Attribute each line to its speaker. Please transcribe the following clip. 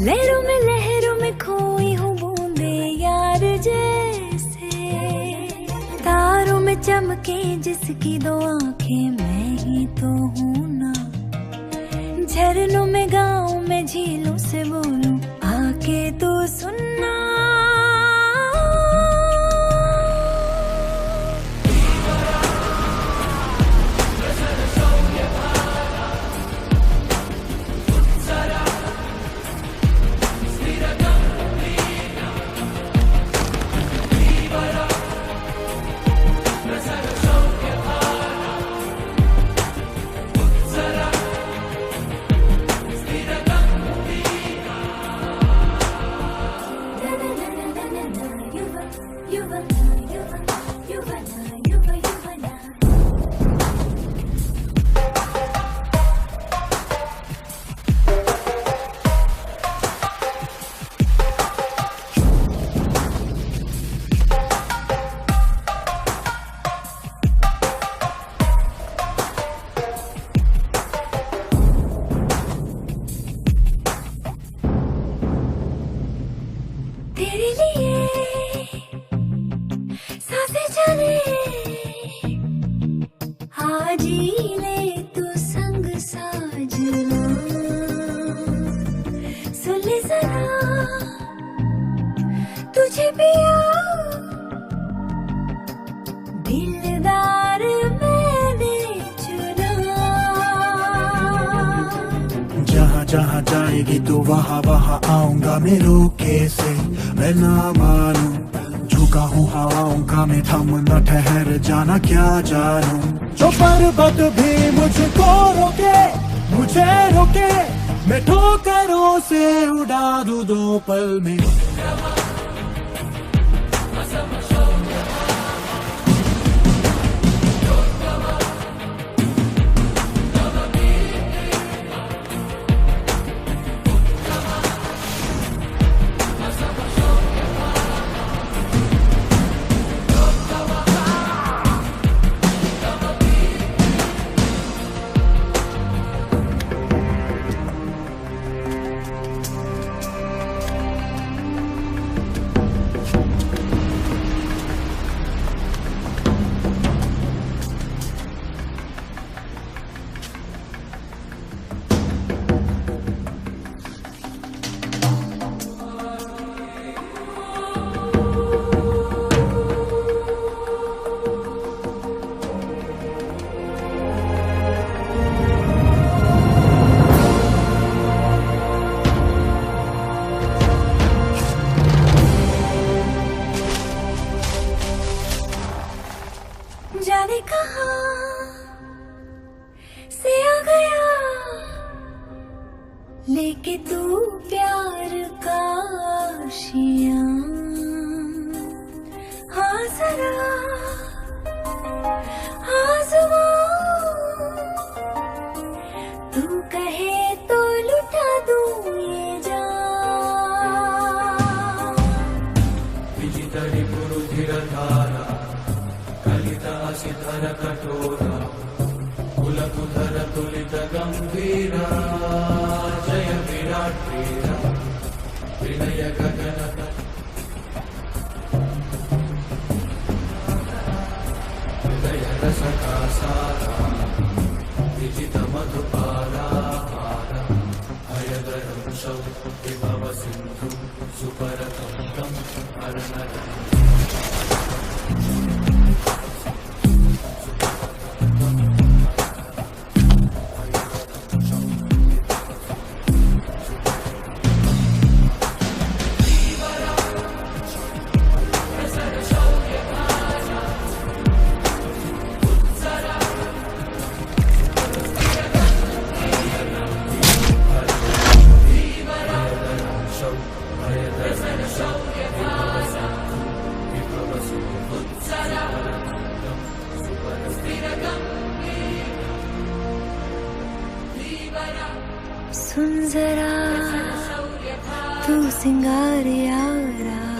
Speaker 1: लहरों में खोई हूँ बूंदे यार जैसे, तारों में चमके जिसकी दो आंखें मैं ही तो हूँ ना। झरनों में गाँव में झीलों से बोलूं आके तो सुनना। तेरे लिए सांसें चले आज ही ले तू संग साजना। सुन ले जरा तुझे पिया दिलदार मैंने चुना।
Speaker 2: जहाँ जहाँ जाएगी तू वहाँ वहाँ आऊंगा मैं रोके से। मैं ना मानूं झुका हूँ हवाओं का मैं, थम न ठहर जाना क्या जानूं। जो पर्वत भी मुझको रोके मुझे रोके, मैं ठोकरों से उड़ा दूं दो पल में।
Speaker 1: जाने कहाँ से आ गया लेके तू प्यार का आशियाँ। हाँ जरा आज़माऊं, तू कहे तो लुटा दूं ये जान।
Speaker 3: विजितरि पुरुधिरधारा कलितासिधर कठोरा, कुलकुधर तुलित गंभीरा, जय विराट वीरा विनय गगन हृदय रस का सारा, विजित मधुपारा हयदरं विभव सिंधु सुपरतम हरणरं।
Speaker 1: सुन जरा तू सिंगार यारा